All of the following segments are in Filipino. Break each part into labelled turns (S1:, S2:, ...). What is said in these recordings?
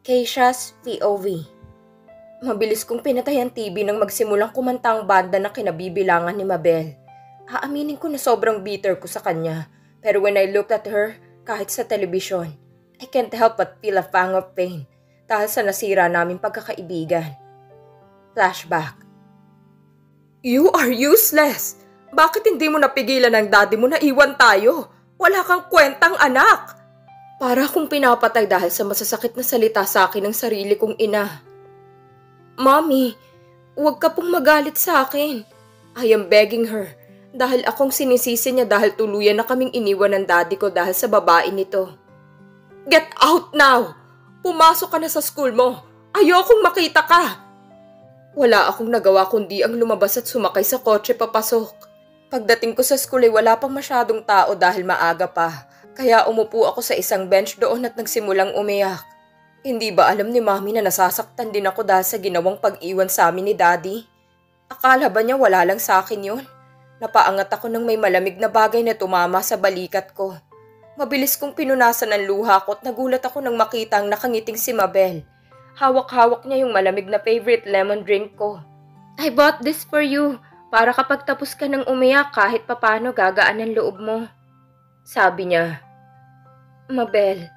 S1: Keisha's POV. Mabilis kong pinatay ang TV nang magsimulang kumanta ang banda na kinabibilangan ni Mabel. Aaminin ko na sobrang bitter ko sa kanya, pero when I looked at her, kahit sa telebisyon, I can't help but feel a pang of pain dahil sa nasira naming pagkakaibigan. Flashback. You are useless! Bakit hindi mo napigilan ng daddy mo na iwan tayo? Wala kang kwentang anak! Para akong pinapatay dahil sa masasakit na salita sa akin ng sarili kong ina. Mommy, huwag ka pong magalit sa akin. I am begging her dahil akong sinisisi niya dahil tuluyan na kaming iniwan ng daddy ko dahil sa babae nito. Get out now! Pumasok ka na sa school mo. Ayokong makita ka. Wala akong nagawa kundi ang lumabas at sumakay sa kotse papasok. Pagdating ko sa school ay wala pang masyadong tao dahil maaga pa. Kaya umupo ako sa isang bench doon at nagsimulang umiyak. Hindi ba alam ni Mami na nasasaktan din ako dahil sa ginawang pag-iwan sa amin ni Daddy? Akala ba niya wala lang sa akin yun? Napaangat ako ng may malamig na bagay na tumama sa balikat ko. Mabilis kong pinunasan ang luha ko at nagulat ako nang makita ang nakangiting si Mabel. Hawak-hawak niya yung malamig na favorite lemon drink ko. I bought this for you para kapag tapos ka ng umiyak kahit papano gagaan ang loob mo. Sabi niya. Mabel,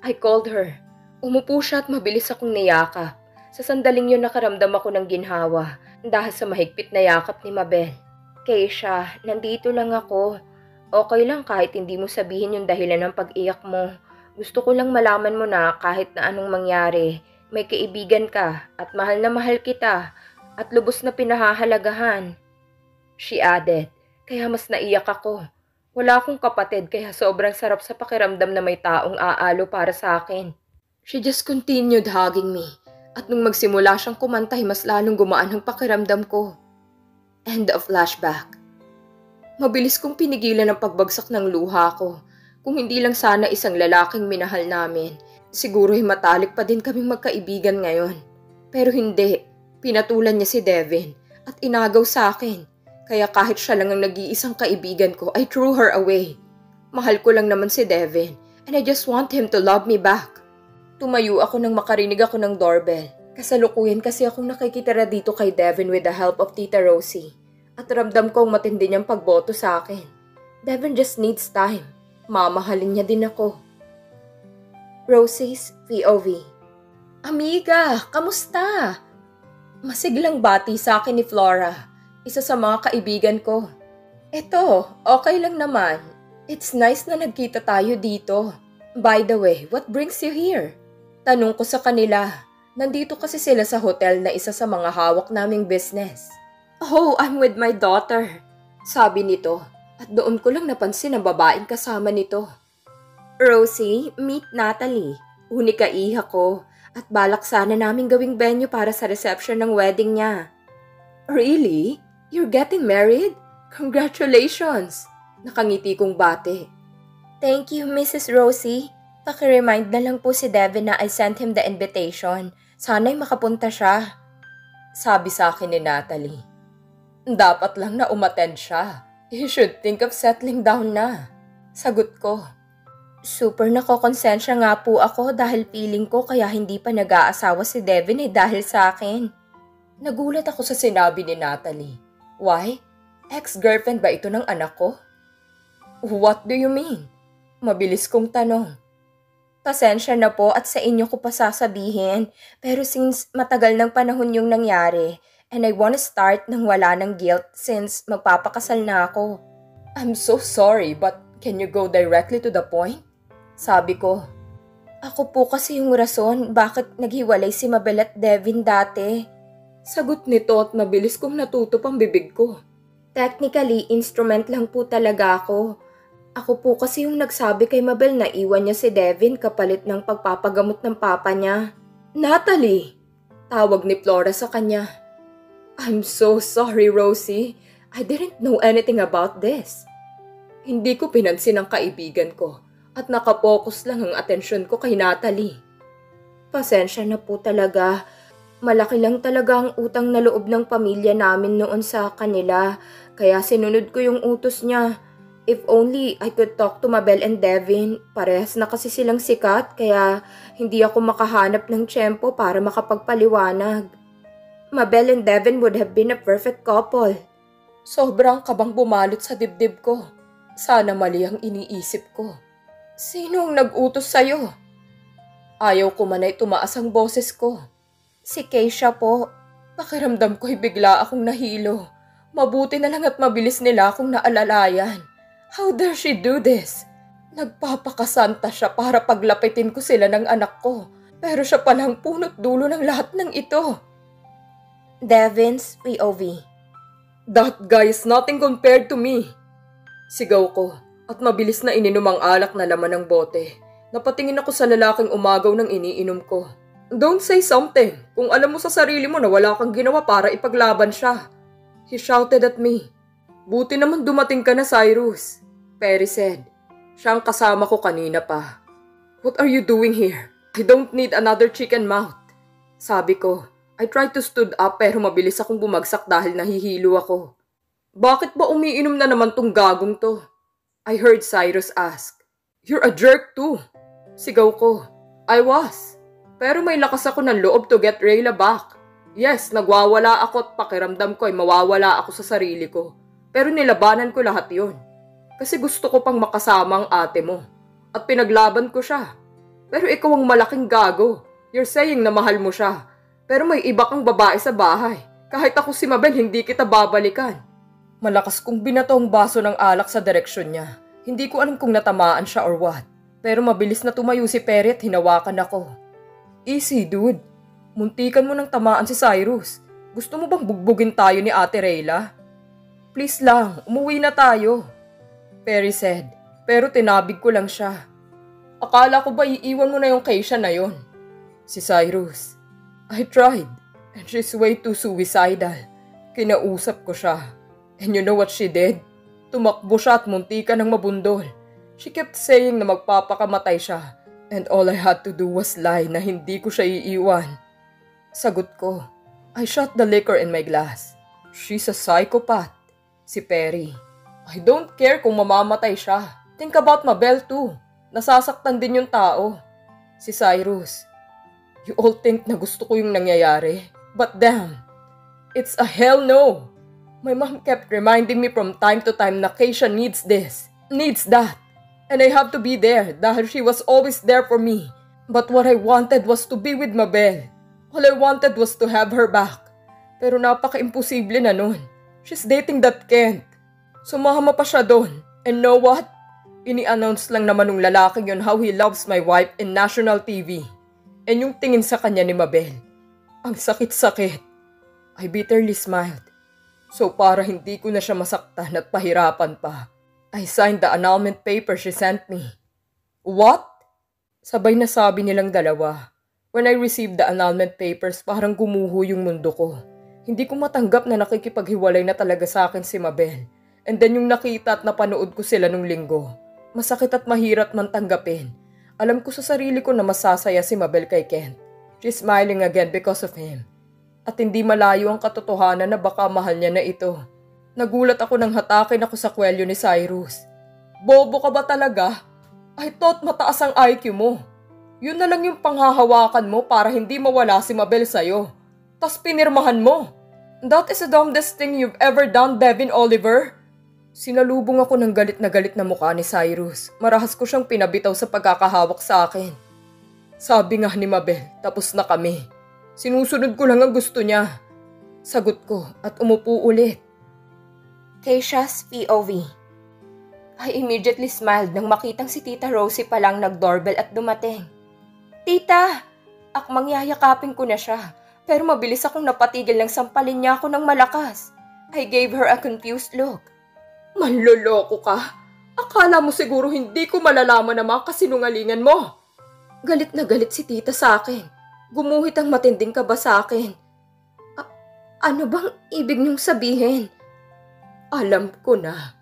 S1: I called her. Umupo siya at mabilis akong niyakap. Sa sandaling yun nakaramdam ako ng ginhawa dahil sa mahigpit na yakap ni Mabel. Keisha, nandito lang ako. Okay lang kahit hindi mo sabihin yung dahilan ng pag-iyak mo. Gusto ko lang malaman mo na kahit na anong mangyari, may kaibigan ka at mahal kita at lubos na pinahahalagahan. She added, kaya mas naiyak ako. Wala akong kapatid kaya sobrang sarap sa pakiramdam na may taong aalo para sa akin. She just continued hugging me at nung magsimula siyang kumanta mas lalong gumaan ang pakiramdam ko. End of flashback. Mabilis kong pinigilan ang pagbagsak ng luha ko. Kung hindi lang sana isang lalaking minahal namin, siguro'y matalik pa din kaming magkaibigan ngayon. Pero hindi, pinatulan niya si Devin at inagaw sa akin. Kaya kahit siya lang ang nag-iisang kaibigan ko, I threw her away. Mahal ko lang naman si Devin and I just want him to love me back. Tumayo ako nang makarinig ako ng doorbell. Kasalukuyan kasi akong nakikitira dito kay Devin with the help of Tita Rosie. At ramdam kong matindi niyang pagboto sa akin. Devin just needs time. Mamahalin niya din ako. Rosie's POV. Amiga, kamusta? Masiglang bati sa akin ni Flora. Isa sa mga kaibigan ko. Eto, okay lang naman. It's nice na nagkita tayo dito. By the way, what brings you here? Tanong ko sa kanila. Nandito kasi sila sa hotel na isa sa mga hawak naming business. Oh, I'm with my daughter. Sabi nito. At doon ko lang napansin ang babaeng kasama nito. Rosie, meet Natalie. Unika iha ko. At balak sana naming gawing venue para sa reception ng wedding niya. Really? You're getting married? Congratulations! Nakangiti kong bate. Thank you, Mrs. Rosie. Paki-remind na lang po si Devin na I sent him the invitation. Sana'y makapunta siya. Sabi sa akin ni Natalie. Dapat lang na umattend siya. He should think of settling down na. Sagot ko. Super nakokonsensya nga po ako dahil feeling ko kaya hindi pa nag-aasawa si Devin dahil sa akin. Nagulat ako sa sinabi ni Natalie. Why? Ex-girlfriend ba ito ng anak ko? What do you mean? Mabilis kong tanong. Pasensya na po at sa inyo ko pa sasabihin, pero since matagal ng panahon yung nangyari, and I wanna start nang wala ng guilt since magpapakasal na ako. I'm so sorry, but can you go directly to the point? Sabi ko. Ako po kasi yung rason bakit naghiwalay si Mabel at Devin dati. Sagot nito at mabilis kong natutup ang bibig ko. Technically, instrument lang po talaga ako. Ako po kasi yung nagsabi kay Mabel na iwan niya si Devin kapalit ng pagpapagamot ng papa niya. Natalie! Tawag ni Flora sa kanya. I'm so sorry, Rosie. I didn't know anything about this. Hindi ko pinansin ang kaibigan ko at nakapokus lang ang atensyon ko kay Natalie. Pasensya na po talaga. Malaki lang talaga ang utang na loob ng pamilya namin noon sa kanila, kaya sinunod ko yung utos niya. If only I could talk to Mabel and Devin. Parehas na kasi silang sikat kaya hindi ako makahanap ng tiyempo para makapagpaliwanag. Mabel and Devin would have been a perfect couple. Sobrang kabang bumalot sa dibdib ko. Sana mali ang iniisip ko. Sino ang nag-utos sa'yo? Ayaw ko man ay tumaas ang boses ko. Si Keisha po. Pakiramdam ko'y bigla akong nahilo. Mabuti na lang at mabilis nila akong naalalayan. How dare she do this? Nagpapakasanta siya para paglapitin ko sila ng anak ko. Pero siya palang punot dulo ng lahat ng ito. Devin's POV. That guy is nothing compared to me. Sigaw ko at mabilis na ininom ang alak na laman ng bote. Napatingin ako sa lalaking umagaw ng iniinom ko. Don't say something kung alam mo sa sarili mo na wala kang ginawa para ipaglaban siya. He shouted at me. Buti naman dumating ka na, Cyrus. Perry said. Siya ang kasama ko kanina pa. What are you doing here? I don't need another chicken mouth. Sabi ko. I tried to stood up pero mabilis akong bumagsak dahil nahihilo ako. Bakit ba umiinom na naman tong gagong to? I heard Cyrus ask. You're a jerk too. Sigaw ko. I was. Pero may lakas ako ng loob to get Rayla back. Yes, nagwawala ako at pakiramdam ko ay mawawala ako sa sarili ko. Pero nilabanan ko lahat yon. Kasi gusto ko pang makasama ang ate mo. At pinaglaban ko siya. Pero ikaw ang malaking gago. You're saying na mahal mo siya. Pero may iba kang babae sa bahay. Kahit ako si Mabel, hindi kita babalikan. Malakas kong binato ang baso ng alak sa direksyon niya. Hindi ko alam kung natamaan siya or what. Pero mabilis na tumayo si Perry at hinawakan ako. Easy, dude. Muntikan mo nang tamaan si Cyrus. Gusto mo bang bugbugin tayo ni Ate Rayla? Please lang, umuwi na tayo. Perry said, pero tinabig ko lang siya. Akala ko ba iiwan mo na yung Keisha na yon? Si Cyrus. I tried, and she's way too suicidal. Kinausap ko siya. And you know what she did? Tumakbo siya at muntikan ng mabundol. She kept saying na magpapakamatay siya. And all I had to do was lie na hindi ko siya iiwan. Sagot ko, I shot the liquor in my glass. She's a psychopath. Si Perry. I don't care kung mamamatay siya. Think about Mabel too. Nasasaktan din yung tao. Si Cyrus. You all think na gusto ko yung nangyayari. But damn, it's a hell no. My mom kept reminding me from time to time na Keisha needs this, needs that. And I have to be there dahil she was always there for me. But what I wanted was to be with Mabel. All I wanted was to have her back. Pero napaka-imposible na nun. She's dating that Kent. Sumama pa siya doon. And know what? Ini-announce lang naman ng lalaking yun how he loves my wife in national TV. And yung tingin sa kanya ni Mabel. Ang sakit-sakit. I bitterly smiled. So para hindi ko na siya masaktan at pahirapan pa, I signed the annulment paper she sent me. What? Sabay na sabi nilang dalawa. When I received the annulment papers, parang gumuho yung mundo ko. Hindi ko matanggap na nakikipaghiwalay na talaga sa akin si Mabel. And then yung nakita at napanood ko sila nung linggo. Masakit at mahirap man tanggapin. Alam ko sa sarili ko na masasaya si Mabel kay Kent. She's smiling again because of him. At hindi malayo ang katotohanan na baka mahal niya na ito. Nagulat ako nang hatakin ako sa kwelyo ni Cyrus. Bobo ka ba talaga? I thought mataas ang IQ mo. Yun na lang yung panghahawakan mo para hindi mawala si Mabel sa'yo. Tas pinirmahan mo. That is the dumbest thing you've ever done, Devin Oliver. Sinalubong ako ng galit na mukha ni Cyrus. Marahas ko siyang pinabitaw sa pagkakahawak sa akin. Sabi nga ni Mabel, tapos na kami. Sinusunod ko lang ang gusto niya. Sagot ko at umupo ulit. Keisha's POV. I immediately smiled nang makitang si Tita Rosie palang nag-doorbell at dumating. Tita! Akmang yayakapin ko na siya, pero mabilis akong napatigil nang sampalin niya ako ng malakas. I gave her a confused look. Manloloko ka? Akala mo siguro hindi ko malalaman ang mga kasinungalingan mo. Galit na galit si Tita sa akin. Gumuhit ang matinding kaba sa akin. Ano bang ibig niyong sabihin? Alam ko na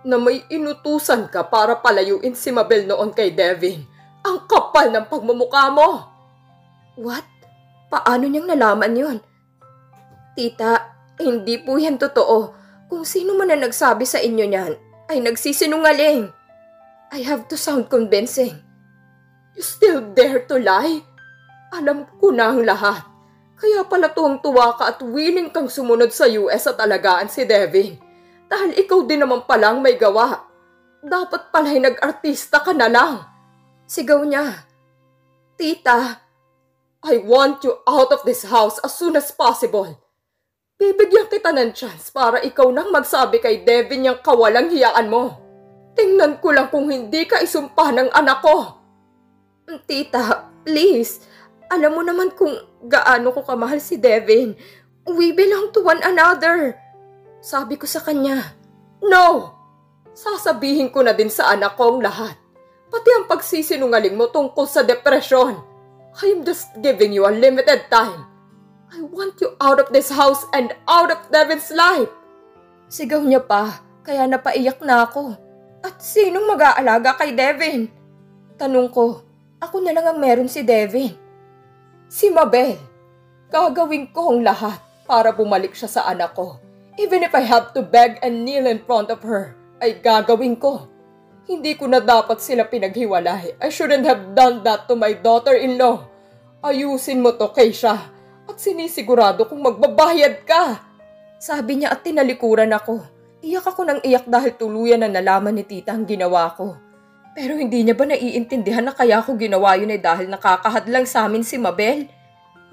S1: may inutusan ka para palayuin si Mabel noon kay Devin. Ang kapal ng pagmumukha mo! What? Paano niyang nalaman yun? Tita, hindi po yan totoo. Kung sino man na nagsabi sa inyo niyan, ay nagsisinungaling. I have to sound convincing. You still dare to lie? Alam ko na ang lahat. Kaya pala tuwang-tuwa ka at willing kang sumunod sa US at alagaan si Devin. Dahil ikaw din naman palang may gawa. Dapat pala'y nag-artista ka na lang. Sigaw niya. Tita, I want you out of this house as soon as possible. Bibigyan kita ng chance para ikaw nang magsabi kay Devin yung kawalang hiyaan mo. Tingnan ko lang kung hindi ka isumpa ng anak ko. Tita, please. Alam mo naman kung gaano ko kamahal si Devin. We belong to one another. Sabi ko sa kanya, no! Sasabihin ko na din sa anak ko ang lahat. Pati ang pagsisinungaling mo tungkol sa depresyon. I'm just giving you a limited time. I want you out of this house and out of Devin's life. Sigaw niya pa, kaya napaiyak na ako. At sinong mag-aalaga kay Devin? Tanong ko, ako na lang ang meron si Devin. Si Mabel. Gagawin ko ang lahat para bumalik siya sa anak ko. Even if I have to beg and kneel in front of her, ay gagawin ko. Hindi ko na dapat sila pinaghiwalay. I shouldn't have done that to my daughter-in-law. Ayusin mo to, Keisha. At sinisigurado kong magbabayad ka. Sabi niya at tinalikuran ako. Iyak ako ng iyak dahil tuluyan na nalaman ni tita ang ginawa ko. Pero hindi niya ba naiintindihan na kaya ko ginawa yun ay dahil nakakahadlang sa amin si Mabel?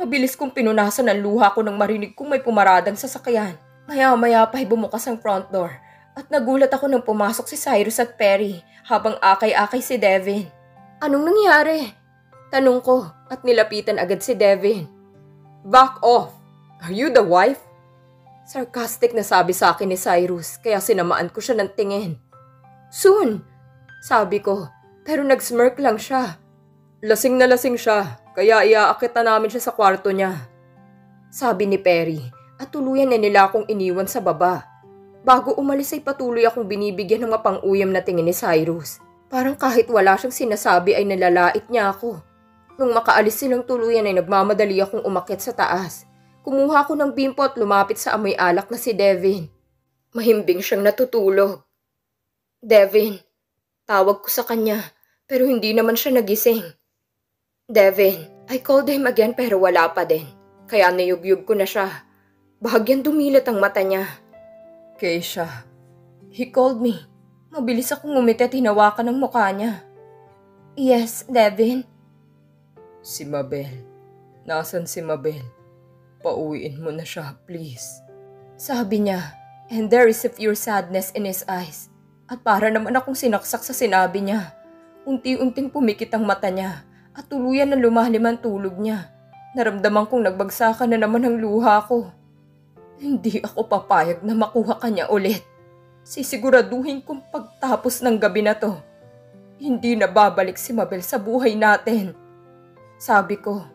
S1: Mabilis kong pinunasan ang luha ko nang marinig kong may pumaradang sasakyan. Maya-maya pa'y bumukas ang front door at nagulat ako nang pumasok si Cyrus at Perry habang akay-akay si Devin. Anong nangyari? Tanong ko at nilapitan agad si Devin. Back off! Are you the wife? Sarcastic na sabi sa akin ni Cyrus kaya sinamaan ko siya ng tingin. Soon, sabi ko, pero nag-smirk lang siya. Lasing na lasing siya, kaya iaakita namin siya sa kwarto niya. Sabi ni Perry at tuluyan na nila akong iniwan sa baba. Bago umalis ay patuloy akong binibigyan ng mapang-uyam na tingin ni Cyrus. Parang kahit wala siyang sinasabi ay nalalait niya ako. Nung makaalis silang tuluyan ay nagmamadali akong umakyat sa taas. Kumuha ko ng bimpo at lumapit sa amoy alak na si Devin. Mahimbing siyang natutulog. Devin, tawag ko sa kanya pero hindi naman siya nagising. Devin, I called him again pero wala pa din. Kaya niyugyug ko na siya. Bahagyang dumilat ang mata niya. Keisha, he called me. Mabilis akong ngumiti at hinawakan ng mukha niya. Yes, Devin. Si Mabel. Nasaan si Mabel? Pauwiin mo na siya, please. Sabi niya, and there is a pure sadness in his eyes. At para naman akong sinaksak sa sinabi niya. Unti-unting pumikit ang mata niya at tuluyan na lumalim ang tulog niya. Naramdaman kong nagbagsakan na naman ang luha ko. Hindi ako papayag na makuha kanya ulit. Sisiguraduhin kong pagtapos ng gabi na to, hindi na babalik si Mabel sa buhay natin. Sabi ko,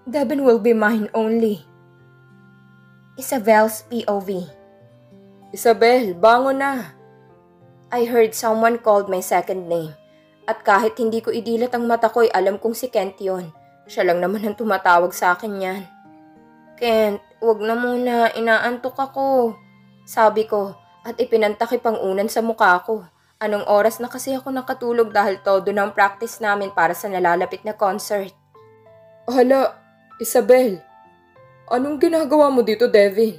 S1: Devin will be mine only. Isabel's POV. Isabel, bangon na. I heard someone called my second name. At kahit hindi ko idilat ang mata ko ay alam kong si Kent yun. Siya lang naman ang tumatawag sa akin yan. Kent, wag na muna, inaantok ako. Sabi ko at ipinantakip ang unan sa mukha ko. Anong oras na kasi ako nakatulog dahil todo na ang practice namin para sa nalalapit na concert. Hala, Isabel, anong ginagawa mo dito, Devin?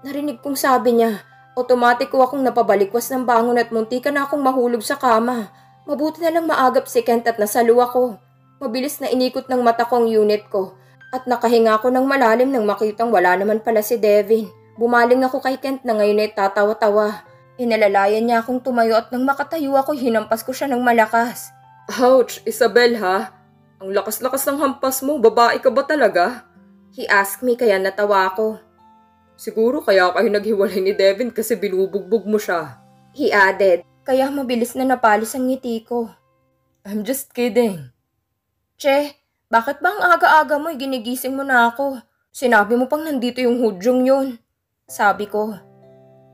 S1: Narinig kong sabi niya. Otomatiko akong napabalikwas ng bangon at muntika na akong mahulog sa kama. Mabuti na lang maagap si Kent at nasalo ako. Mabilis na inikot ng mata ko ang unit ko at nakahinga ako ng malalim nang makitang wala naman pala si Devin. Bumaling ako kay Kent na ngayon ay tatawa-tawa. Inalalayan niya akong tumayo at nang makatayo ako hinampas ko siya ng malakas. Ouch, Isabel ha? Ang lakas-lakas ng hampas mo, babae ka ba talaga? He asked me kaya natawa ako. Siguro kaya kayo naghiwalay ni Devin kasi binubugbog mo siya. He added, kaya mabilis na napalis ang ngiti ko. I'm just kidding. Che, bakit ba ang aga-aga mo ginigising mo na ako? Sinabi mo pang nandito yung hudyong yun. Sabi ko.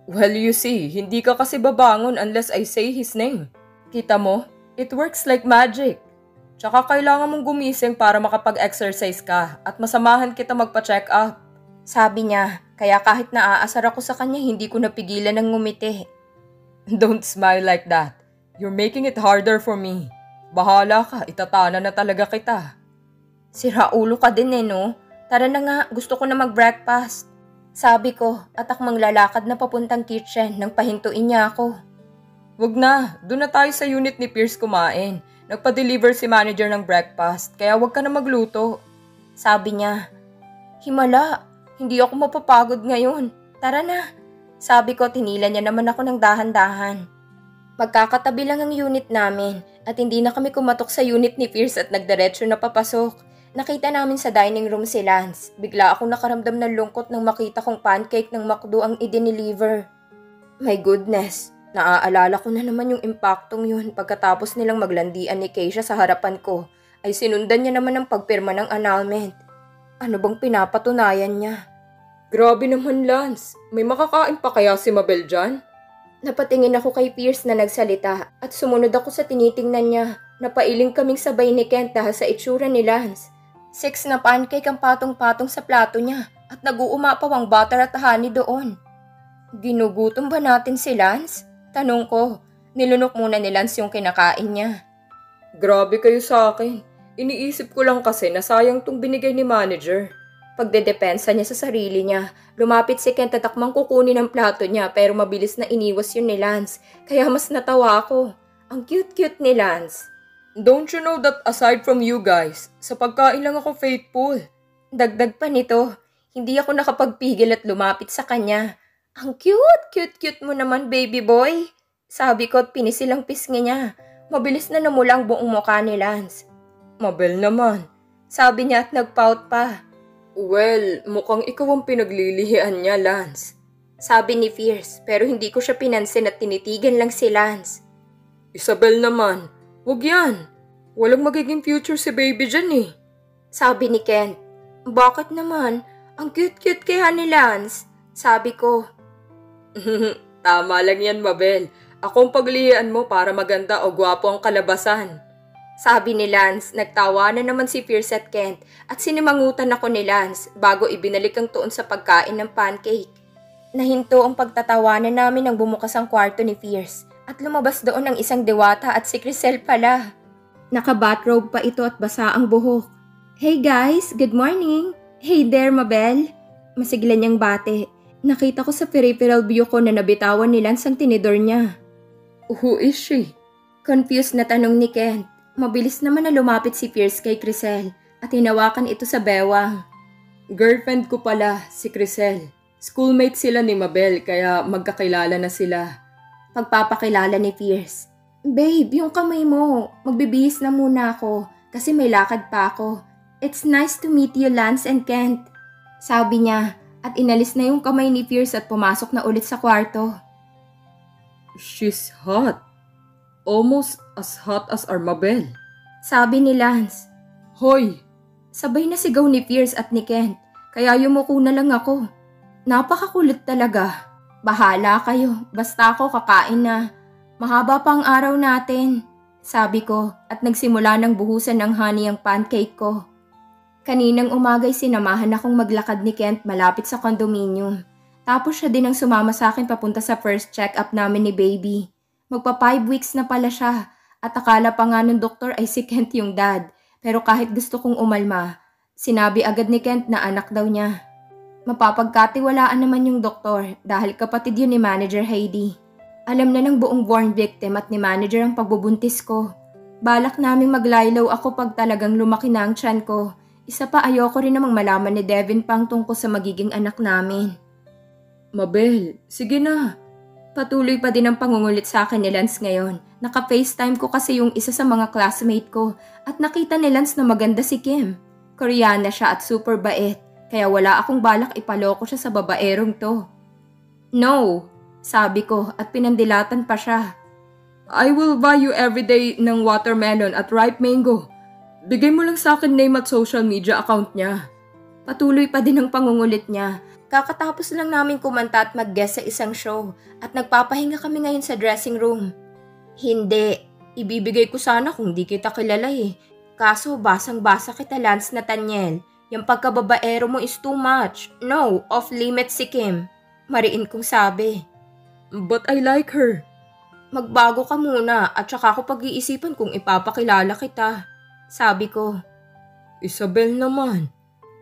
S1: Well, you see, hindi ka kasi babangon unless I say his name. Kita mo, it works like magic. Tsaka kailangan mong gumising para makapag-exercise ka at masamahan kita magpa-check up. Sabi niya, kaya kahit naaasar ako sa kanya, hindi ko napigilan ng ngumiti. Don't smile like that. You're making it harder for me. Bahala ka, itatana na talaga kita. Sira ulo ka din no? Tara na nga, gusto ko na mag-breakfast. Sabi ko at akmang lalakad na papuntang kitchen nang pahintuin niya ako. Wag na, doon na tayo sa unit ni Pierce kumain. Nagpa-deliver si manager ng breakfast, kaya wag ka na magluto. Sabi niya. Himala, hindi ako mapapagod ngayon. Tara na. Sabi ko, tinila niya naman ako ng dahan-dahan. Magkakatabi lang ang unit namin at hindi na kami kumatok sa unit ni Pierce at nagdiretso na papasok. Nakita namin sa dining room si Lance. Bigla akong nakaramdam ng lungkot nang makita kong pancake ng McDo ang i-deliver. My goodness, naaalala ko na naman yung impaktong yun pagkatapos nilang maglandian ni Keisha sa harapan ko ay sinundan niya naman ang pagpirma ng annulment. Ano bang pinapatunayan niya? Grabe naman Lance, may makakain pa kaya si Mabel dyan? Napatingin ako kay Pierce na nagsalita at sumunod ako sa tinitingnan niya. Napailing kaming sabay ni Kent dahil sa itsura ni Lance. 6 na pancake ang patong-patong sa plato niya at nag-uumapaw ang butter at honey doon. Ginugutom ba natin si Lance? Tanong ko. Nilunok muna ni Lance yung kinakain niya. Grabe kayo sa akin. Iniisip ko lang kasi na sayang tong binigay ni manager. Pagdedepensa niya sa sarili niya, lumapit si Kent at akmang kukunin ang plato niya pero mabilis na iniwas yun ni Lance. Kaya mas natawa ako. Ang cute-cute ni Lance. Don't you know that aside from you guys, sa pagkain lang ako faithful. Dagdag pa nito, hindi ako nakapagpigil at lumapit sa kanya. Ang cute mo naman baby boy. Sabi ko at pinisilang pisngi niya. Mabilis na namula ang buong mukha ni Lance. Mabel naman, sabi niya at nagpout pa. Well, mukhang ikaw ang pinaglilihian niya Lance. Sabi ni Fierce pero hindi ko siya pinansin at tinitigan lang si Lance. Isabel naman. Wag yan. Walang magiging future si baby dyan eh. Sabi ni Kent. Bakit naman? Ang cute-cute kaya ni Lance. Sabi ko. Tama lang yan, Mabel. Akong paglihian mo para maganda o gwapo ang kalabasan. Sabi ni Lance. Nagtawa na naman si Pierce at Kent at sinimangutan ako ni Lance bago ibinalik ang tuon sa pagkain ng pancake. Nahinto ang pagtatawanan namin nang bumukas ang kwarto ni Pierce. At lumabas doon ang isang diwata at si Crisel pala. Naka-bathrobe pa ito at basa ang buhok. Hey guys, good morning. Hey there, Mabel. Masigla niyang bate. Nakita ko sa peripheral view ko na nabitawan ni Lance ang tinidor niya. Who is she? Confused na tanong ni Kent. Mabilis naman na lumapit si Pierce kay Crisel at hinawakan ito sa bewang. Girlfriend ko pala, si Crisel. Schoolmate sila ni Mabel kaya magkakilala na sila. Pagpapakilala ni Pierce. Babe, yung kamay mo. Magbibihis na muna ako kasi may lakad pa ako. It's nice to meet you, Lance and Kent. Sabi niya at inalis na yung kamay ni Pierce at pumasok na ulit sa kwarto. She's hot. Almost as hot as our Mabel. Sabi ni Lance. Hoy! Sabay na sigaw ni Pierce at ni Kent kaya yumuko na lang ako. Napakakulit talaga. Bahala kayo, basta ako kakain na. Mahaba pa ang araw natin, sabi ko at nagsimula ng buhusan ng honey ang pancake ko. Kaninang umagay sinamahan akong maglakad ni Kent malapit sa condominium. Tapos siya din ang sumama sa akin papunta sa first check-up namin ni baby. Magpa 5 weeks na pala siya at akala pa nga ng doktor ay si Kent yung dad. Pero kahit gusto kong umalma, sinabi agad ni Kent na anak daw niya. Mapapagkatiwalaan naman yung doktor dahil kapatid yun ni Manager Heidi. Alam na ng buong born victim at ni Manager ang pagbubuntis ko. Balak naming maglaylaw ako pag talagang lumaki na ang tiyan ko. Isa pa ayoko rin namang malaman ni Devin pang tungkol sa magiging anak namin. Mabel, sige na. Patuloy pa din ang pangungulit sa akin ni Lance ngayon. Naka-FaceTime ko kasi yung isa sa mga classmate ko at nakita ni Lance na maganda si Kim. Koreana siya at super bait. Kaya wala akong balak ipaloko siya sa babaerong to. No, sabi ko at pinandilatan pa siya. I will buy you everyday ng watermelon at ripe mango. Bigay mo lang sa akin name at social media account niya. Patuloy pa din ang pangungulit niya. Kakatapos lang namin kumanta at mag-guest sa isang show at nagpapahinga kami ngayon sa dressing room. Hindi, ibibigay ko sana kung di kita kilala eh. Kaso basang-basa kita Lance Nathaniel. Yung pagkababaero mo is too much. No, off limits si Kim. Mariin kong sabi. But I like her. Magbago ka muna at saka ako pag-iisipan kung ipapakilala kita. Sabi ko. Isabel naman.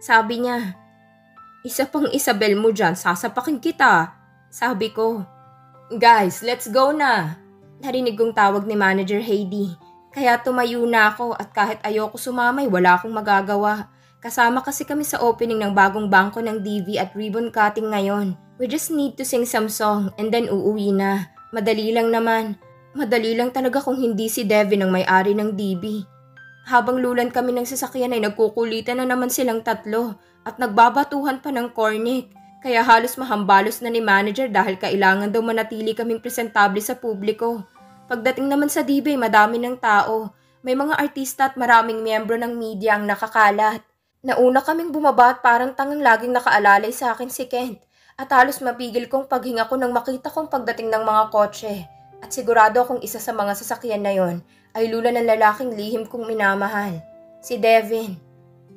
S1: Sabi niya. Isa pang Isabel mo dyan, sasapakin kita. Sabi ko. Guys, let's go na. Narinig kong tawag ni Manager Heidi. Kaya tumayo na ako at kahit ayoko sumamay, wala akong magagawa. Kasama kasi kami sa opening ng bagong bangko ng DV at ribbon cutting ngayon. We just need to sing some song and then uuwi na. Madali lang naman. Madali lang talaga kung hindi si Devin ang may-ari ng DB. Habang lulan kami ng sasakyan ay nagkukulitan na naman silang tatlo at nagbabatuhan pa ng cornet. Kaya halos mahambalos na ni manager dahil kailangan daw manatili kaming presentable sa publiko. Pagdating naman sa DB, madami ng tao. May mga artista at maraming miyembro ng media ang nakakalat. Nauna kaming bumaba at parang tangang laging nakaalalay sa akin si Kent. At halos mapigil kong paghinga ko nang makita kong pagdating ng mga kotse. At sigurado akong isa sa mga sasakyan na yon ay lula ng lalaking lihim kong minamahal. Si Devin.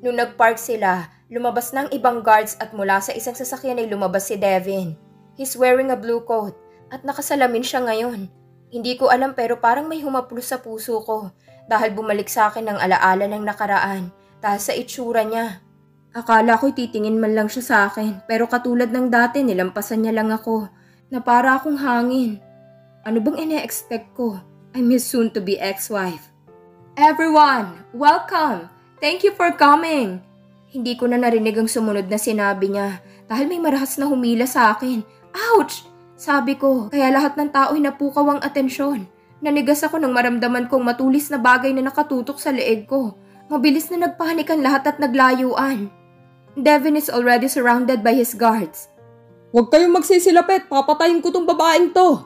S1: Nung nagpark sila, lumabas ng ibang guards at mula sa isang sasakyan ay lumabas si Devin. He's wearing a blue coat at nakasalamin siya ngayon. Hindi ko alam pero parang may humaplos sa puso ko dahil bumalik sa akin ng alaala ng nakaraan dahil sa itsura niya. Akala ko'y titingin man lang siya sa akin pero katulad ng dati nilampasan niya lang ako na para akong hangin. Ano bang ine-expect ko? I'm his soon-to-be ex-wife. Everyone, welcome! Thank you for coming! Hindi ko na narinig ang sumunod na sinabi niya dahil may marahas na humila sa akin. Ouch! Sabi ko, kaya lahat ng tao'y napukaw ang atensyon. Nanigas ako nang maramdaman kong matulis na bagay na nakatutok sa leeg ko. Mabilis na nagpanik ang lahat at naglayuan. Devin is already surrounded by his guards. Huwag kayong magsisilapit, papatayin ko tong babaeng to.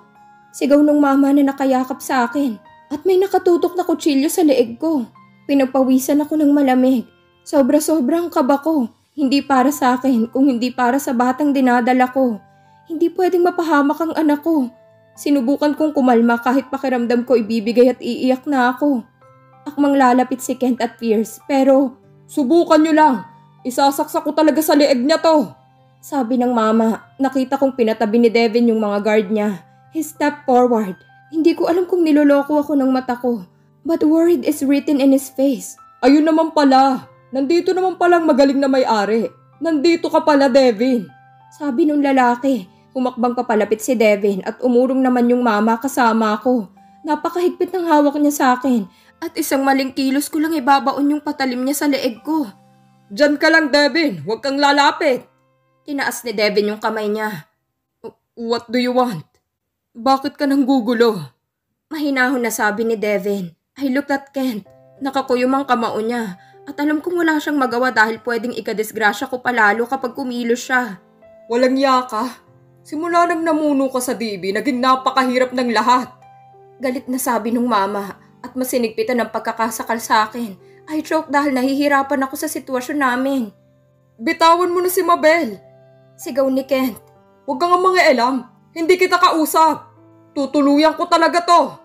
S1: Sigaw ng mama na nakayakap sa akin at may nakatutok na kutsilyo sa leeg ko. Pinagpawisan ako ng malamig. Sobra-sobrang kaba ko. Hindi para sa akin kung hindi para sa batang dinadala ko. Hindi pwedeng mapahamak ang anak ko. Sinubukan kong kumalma kahit pakiramdam ko ibibigay at iiyak na ako. Akmang lalapit si Kent at Pierce pero subukan nyo lang. Isasaksak ko talaga sa leeg niya to. Sabi ng mama, nakita kong pinatabi ni Devin yung mga guard niya. He stepped forward. Hindi ko alam kung niloloko ako ng mata ko. But worried is written in his face. Ayun naman pala. Nandito naman palang magaling na may-ari. Nandito ka pala, Devin. Sabi nung lalaki. Humakbang papalapit si Devin at umurong naman yung mama kasama ako. Napakahigpit ng hawak niya sa akin. At isang maling kilos ko lang ibabaon yung patalim niya sa leeg ko. Diyan ka lang, Devin. Huwag kang lalapit. Tinaas ni Devin yung kamay niya. What do you want? Bakit ka nang gugulo? Mahinahon na sabi ni Devin. I looked at Kent. Nakakuyom ang kamao niya. At alam kong wala siyang magawa dahil pwedeng ikadisgrasya ko palalo kapag kumilos siya. Walang yaka. Simula nang namuno ka sa DB, naging napakahirap ng lahat. Galit na sabi nung mama at masinigpitan ng pagkakasakal sa akin. I choke dahil nahihirapan ako sa sitwasyon namin. Bitawan mo na si Mabel. Sigaw ni Kent. Huwag kang mga elam. Hindi kita kausap. Tutuluyan ko talaga to.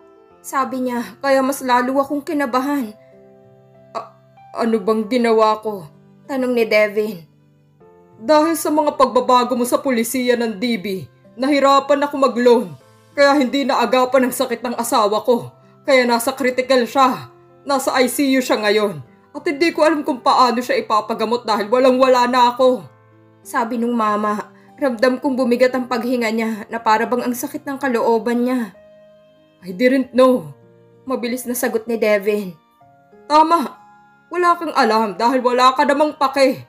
S1: Sabi niya, kaya mas lalo akong kinabahan. Ano bang ginawa ko? Tanong ni Devin. Dahil sa mga pagbabago mo sa pulisiya ng DB, nahirapan ako mag-loan. Kaya hindi naagapan ang sakit ng asawa ko. Kaya nasa critical siya. Nasa ICU siya ngayon. At hindi ko alam kung paano siya ipapagamot dahil walang-wala na ako. Sabi nung mama, ramdam kong bumigat ang paghinga niya na para bang ang sakit ng kalooban niya. I didn't know. Mabilis na sagot ni Devin. Tama. Wala kang alam dahil wala ka namang pake.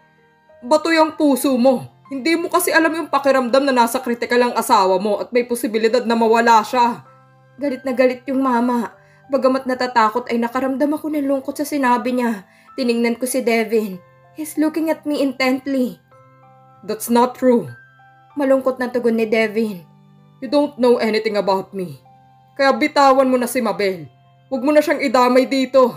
S1: Bato yung puso mo. Hindi mo kasi alam yung pakiramdam na nasa critical ang asawa mo at may posibilidad na mawala siya. Galit na galit yung mama. Bagamat natatakot ay nakaramdam ako ng lungkot sa sinabi niya. Tiningnan ko si Devin. He's looking at me intently. That's not true. Malungkot na tugon ni Devin. You don't know anything about me. Kaya bitawan mo na si Mabel. Huwag mo na siyang idamay dito.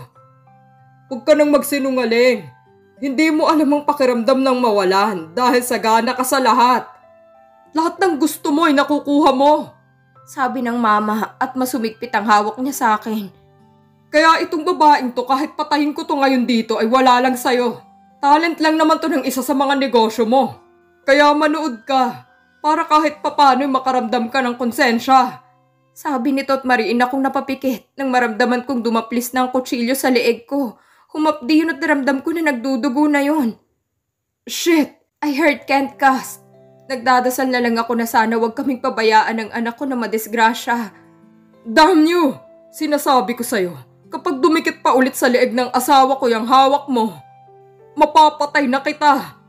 S1: Huwag ka nang magsinungaling. Hindi mo alam ang pakiramdam ng mawalan dahil sagana ka sa lahat. Lahat ng gusto mo ay nakukuha mo. Sabi ng mama at masumikpit ang hawak niya sa akin. Kaya itong babaeng to kahit patayin ko to ngayon dito ay wala lang sa'yo. Talent lang naman to ng isa sa mga negosyo mo. Kaya manood ka para kahit papano'y makaramdam ka ng konsensya. Sabi nito at mariin akong napapikit nang maramdaman kong dumaplis na ang kutsilyo sa leeg ko. Humapdi yun at naramdam ko na nagdudugo na yon. Shit! I heard Kent cuss. Nagdadasal na lang ako na sana wag kaming pabayaan ng anak ko na madisgrasya. Damn you! Sinasabi ko sa'yo, kapag dumikit pa ulit sa leeg ng asawa ko yung hawak mo, mapapatay na kita!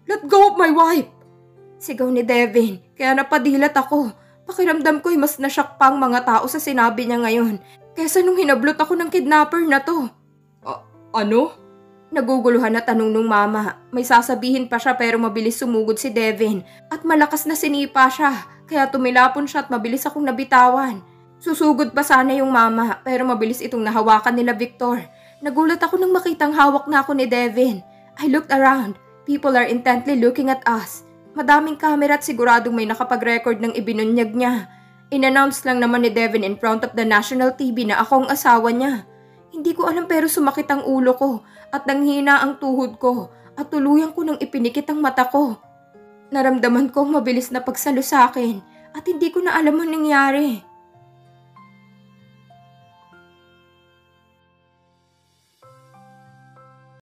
S1: Let go of my wife! Sigaw ni Devin, kaya napadilat ako. Pakiramdam ko'y mas nasyak pa ang mga tao sa sinabi niya ngayon kaysa nung hinablot ako ng kidnapper na to. Ano? Naguguluhan na tanong nung mama. May sasabihin pa siya pero mabilis sumugod si Devin at malakas na sinipa siya kaya tumilapon siya at mabilis akong nabitawan. Susugod pa sana yung mama pero mabilis itong nahawakan nila Victor. Nagulat ako nang makitang hawak na ako ni Devin. I looked around. People are intently looking at us. Madaming camera at siguradong may nakapag-record ng ibinunyag niya. In-announce lang naman ni Devin in front of the national TV na ako ang asawa niya. Hindi ko alam pero sumakit ang ulo ko at nanghina ang tuhod ko at tuluyan ko nang ipinikit ang mata ko. Naramdaman ko ang mabilis na pagsalo sa akin at hindi ko na alam ang nangyari.